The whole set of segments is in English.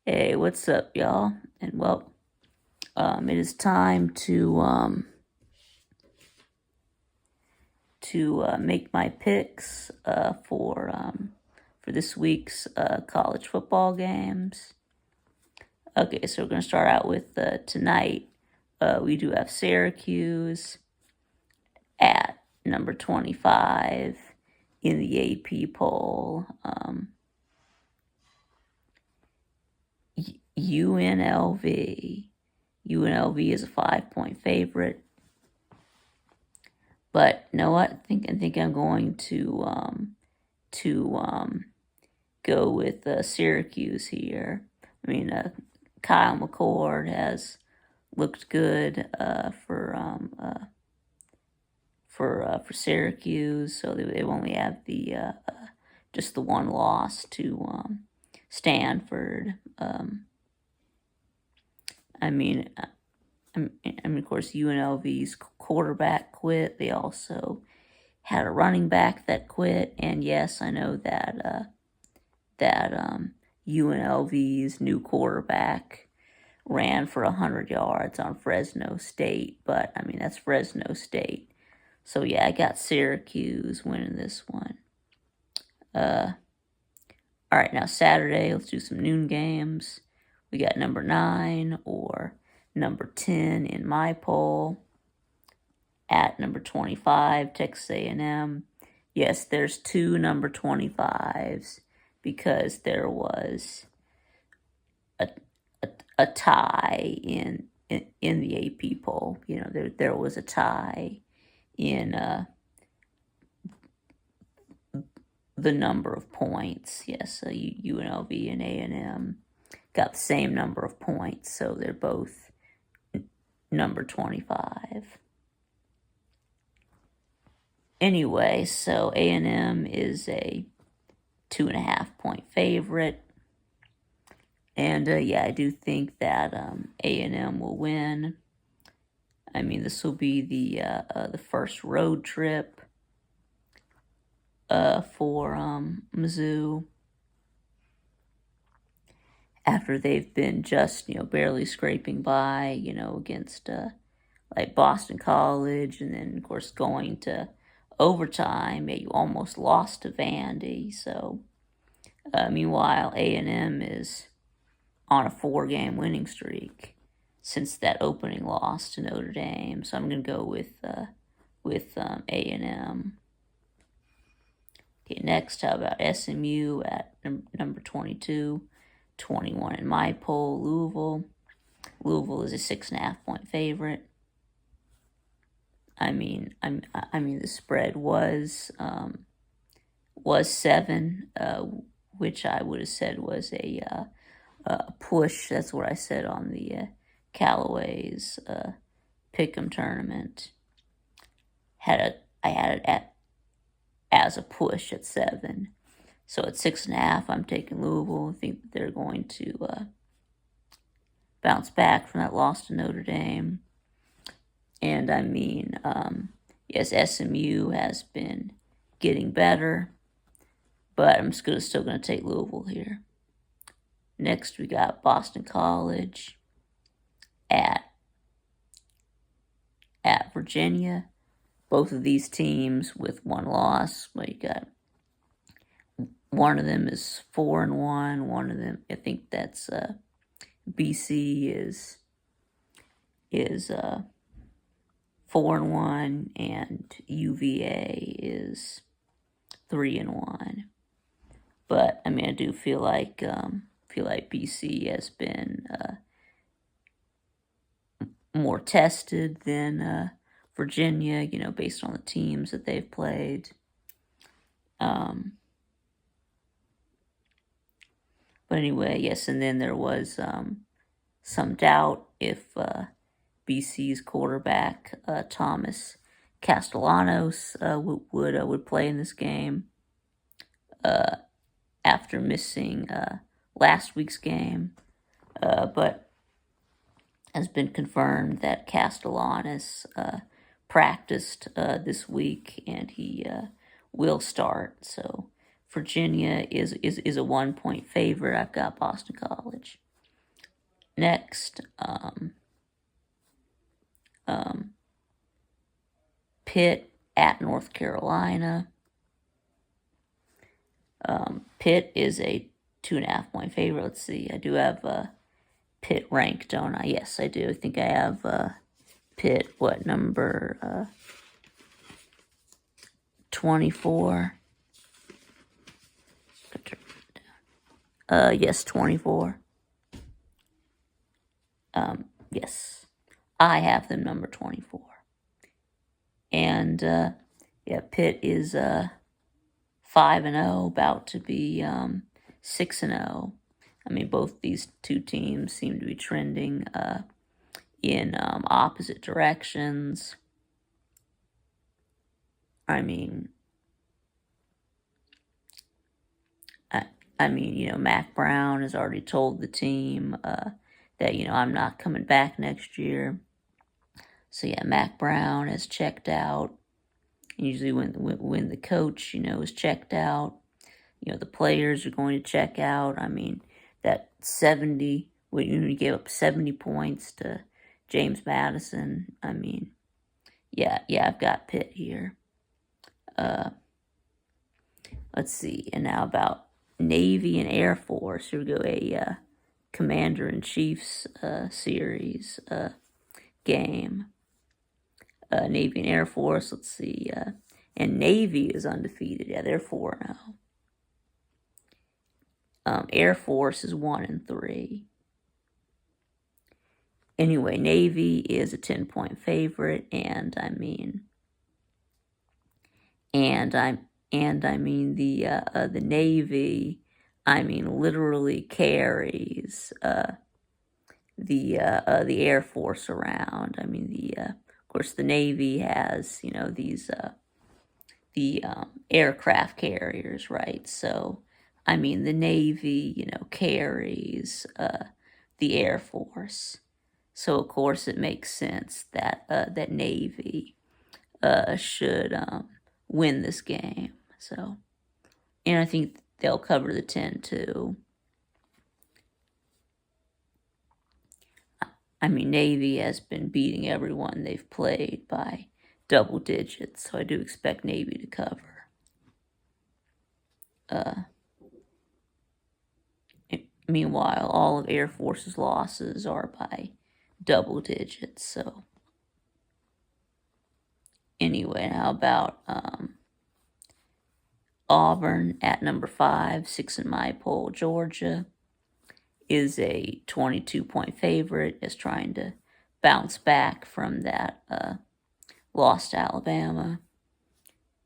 Hey, what's up, y'all? And well, it is time to make my picks for this week's college football games. Okay, so we're gonna start out with tonight. We do have Syracuse at number 25 in the AP poll. UNLV. UNLV is a 5-point favorite. But you know what? I think I'm going to go with Syracuse here. I mean, Kyle McCord has looked good for Syracuse, so they only have the just the one loss to Stanford. I mean, of course, UNLV's quarterback quit. They also had a running back that quit, and yes, I know that UNLV's new quarterback ran for 100 yards on Fresno State, but I mean that's Fresno State. So yeah, I got Syracuse winning this one. All right, now Saturday, let's do some noon games. We got number 9 or number 10 in my poll at number 25, Texas A&M. Yes, there's 2 number 25s because there was a tie in the AP poll. You know, there was a tie in the number of points. Yes, UNLV and A&M got the same number of points, so they're both number 25. Anyway, so A&M is a 2.5-point favorite. And yeah, I do think that A&M will win. I mean, this will be the first road trip for Mizzou after they've been just barely scraping by against like Boston College, and then of course going to overtime. You almost lost to Vandy. So meanwhile, A&M is on a 4-game winning streak since that opening loss to Notre Dame. So I'm going to go with A&M. Okay, next, how about SMU at number 22, 21 in my poll, Louisville. Louisville is a 6.5-point favorite. I mean, the spread was 7, which I would have said was a push. That's what I said on the Callaway's Pick'em tournament. I had it as a push at 7. So at 6.5, I'm taking Louisville. I think they're going to bounce back from that loss to Notre Dame. And I mean, yes, SMU has been getting better, but I'm still going to take Louisville here. Next, we got Boston College at Virginia. Both of these teams with one loss. Well, you got one of them is 4-1. One of them, I think that's BC is 4-1, and UVA is 3-1. But I mean, I do feel like BC has been more tested than Virginia, based on the teams that they've played. But anyway, yes, and then there was some doubt if BC's quarterback Thomas Castellanos would play in this game after missing last week's game, but has been confirmed that Castellanos practiced this week and he will start. So Virginia is a 1-point favorite. I've got Boston College. next, Pitt at North Carolina. Pitt is a 2.5 point favorite. Let's see. I do have Pitt ranked, don't I? Yes, I do. I think I have Pitt. What number? 24. Yes, 24. Yes, I have them number 24. And yeah, Pitt is 5-0, about to be 6-0. I mean, both these two teams seem to be trending in opposite directions. I mean, Mac Brown has already told the team that, I'm not coming back next year. So yeah, Mac Brown has checked out. Usually when the coach, is checked out, the players are going to check out. I mean, that 70, when you gave up 70 points to James Madison, I mean, yeah, I've got Pitt here. Let's see, and now about Navy and Air Force. Here we go, a Commander-in-Chief's series game. Navy and Air Force, let's see, and Navy is undefeated. Yeah, they're 4-0. Air Force is 1-3. Anyway, Navy is a 10-point favorite, and I mean the Navy, I mean, literally carries the Air Force around. I mean, of course, the Navy has these the aircraft carriers, right? So, I mean, the Navy carries the Air Force. So of course it makes sense that that Navy should win this game. So, and I think they'll cover the 10 too. I mean, Navy has been beating everyone they've played by double digits, so I do expect Navy to cover. Meanwhile, all of Air Force's losses are by double digits. So, anyway, how about Auburn at number 5, 6 in my poll? Georgia is a 22-point favorite, is trying to bounce back from that loss to Alabama.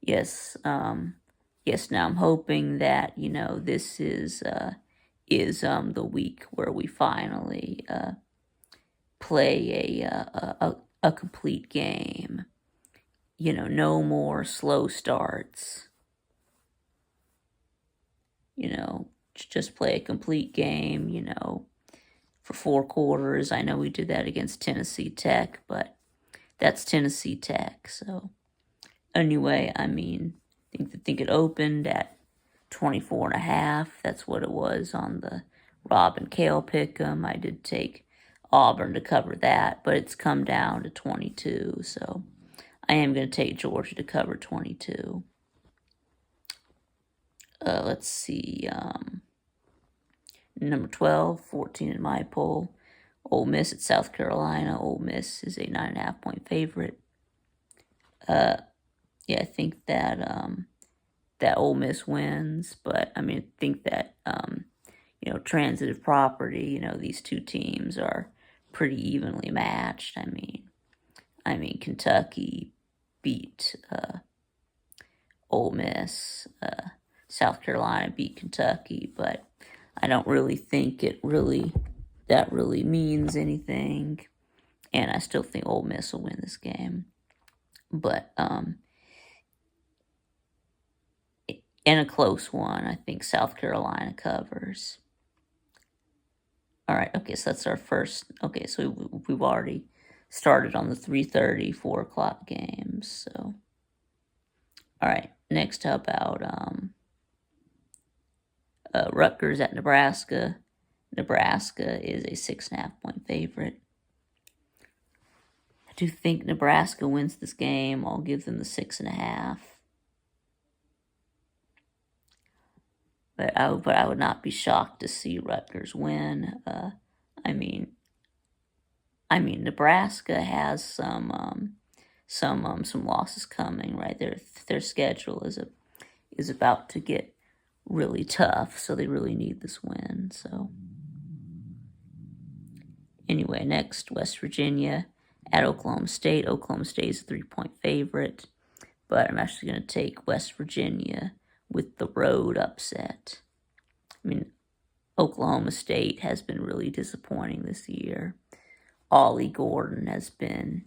Yes, yes. Now I'm hoping that this is the week where we finally play a complete game. No more slow starts. Just play a complete game, for 4 quarters. I know we did that against Tennessee Tech, but that's Tennessee Tech. So anyway, I mean, I think it opened at 24.5. That's what it was on the Rob and Kale pick'em. I did take Auburn to cover that, but it's come down to 22. So I am going to take Georgia to cover 22. Let's see. Number 12, 14 in my poll. Ole Miss at South Carolina. Ole Miss is a 9.5-point favorite. Yeah, I think that that Ole Miss wins, but I mean, I think that transitive property. These two teams are pretty evenly matched. I mean, Kentucky beat Ole Miss. South Carolina beat Kentucky, but I don't really think that really means anything. And I still think Ole Miss will win this game. But in a close one, I think South Carolina covers. All right, okay, so that's our first. Okay, so we've already started on the 3:30, 4 o'clock games. So, all right, next, how about Rutgers at Nebraska? Nebraska is a 6.5-point favorite. I do think Nebraska wins this game. I'll give them the 6.5. But I would not be shocked to see Rutgers win. I mean, Nebraska has some losses coming. Right, their schedule is about to get really tough, so they really need this win. So anyway, next, West Virginia at Oklahoma State. Oklahoma State is a 3-point favorite, but I'm actually going to take West Virginia with the road upset. I mean, Oklahoma State has been really disappointing this year. Ollie Gordon has been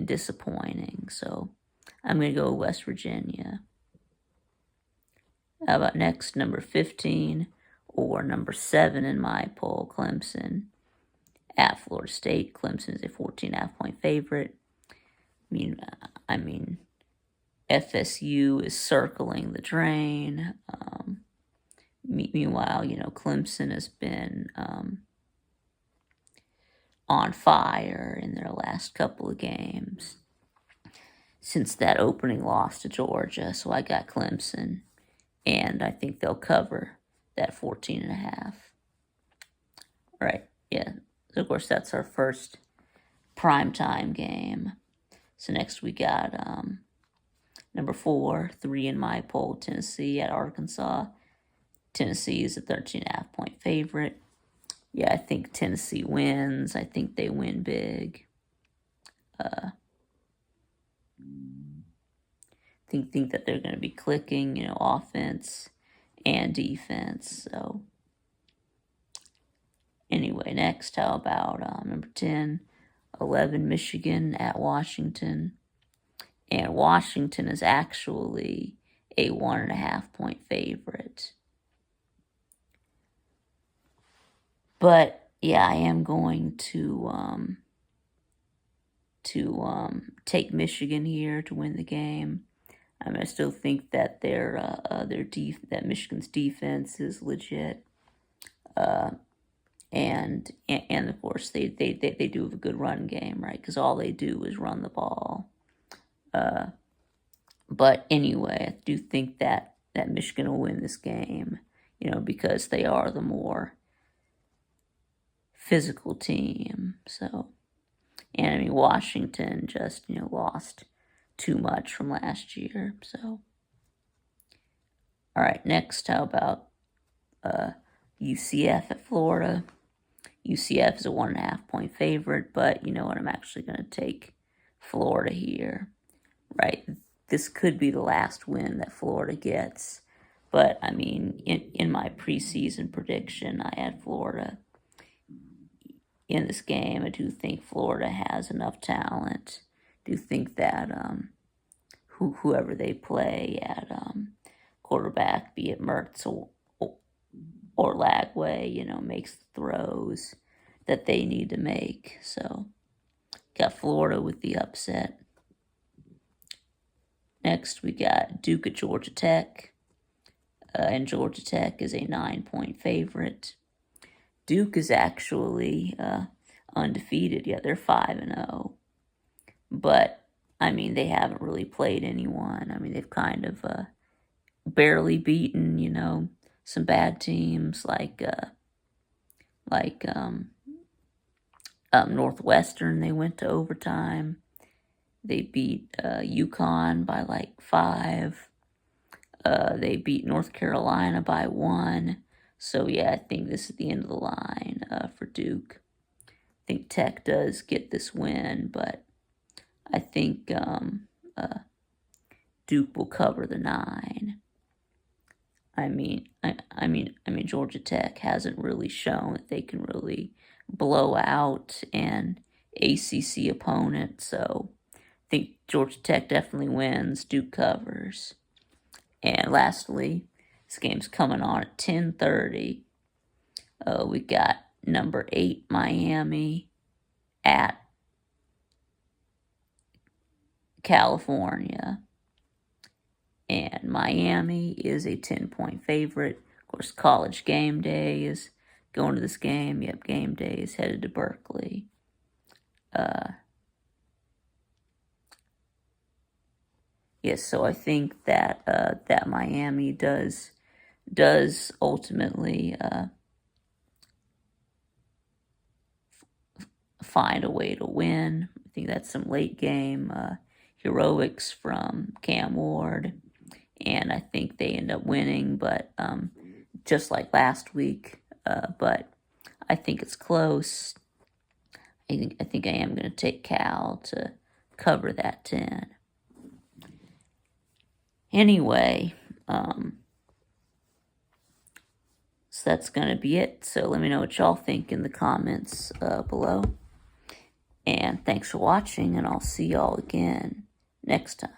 disappointing, so I'm going to go West Virginia. How about next, number 15 or number 7 in my poll, Clemson at Florida State. Clemson is a 14.5-point favorite. I mean, FSU is circling the drain. Meanwhile, Clemson has been on fire in their last couple of games since that opening loss to Georgia. So I got Clemson, and I think they'll cover that 14.5. All right, yeah. So of course, that's our first primetime game. So next we got number 4, 3 in my poll, Tennessee at Arkansas. Tennessee is a 13.5-point favorite. Yeah, I think Tennessee wins. I think they win big. Think that they're going to be clicking, offense and defense. So anyway, next, how about number 10, 11, Michigan at Washington. And Washington is actually a 1.5-point favorite. But yeah, I am going to take Michigan here to win the game. I still think that that Michigan's defense is legit, and of course they do have a good run game, right? Because all they do is run the ball. But anyway, I do think that Michigan will win this game, because they are the more physical team. So, and Washington just lost too much from last year. So, all right, next, how about UCF at Florida? UCF is a 1.5-point favorite, but you know what? I'm actually going to take Florida here, right? This could be the last win that Florida gets, but in my preseason prediction, I had Florida in this game. I do think Florida has enough talent. I do think that whoever they play at quarterback, be it Mertz or Lagway, makes the throws that they need to make. So, got Florida with the upset. Next, we got Duke at Georgia Tech. And Georgia Tech is a 9-point favorite. Duke is actually undefeated. Yeah, they're 5-0. But, they haven't really played anyone. they've kind of barely beaten, some bad teams like Northwestern. They went to overtime. They beat UConn by like 5. They beat North Carolina by 1. So yeah, I think this is the end of the line for Duke. I think Tech does get this win, but I think Duke will cover the 9. Georgia Tech hasn't really shown that they can really blow out an ACC opponent, so I think Georgia Tech definitely wins. Duke covers. And lastly, this game's coming on at 10:30. We got number 8 Miami at California. And Miami is a 10-point favorite. Of course, College Game Day is going to this game. Yep, game days, headed to Berkeley. Yes, so I think that that Miami does ultimately find a way to win. I think that's some late game heroics from Cam Ward, and I think they end up winning, but just like last week. But I think it's close. I think I am going to take Cal to cover that 10. Anyway, so that's going to be it. So let me know what y'all think in the comments below. And thanks for watching, and I'll see y'all again next time.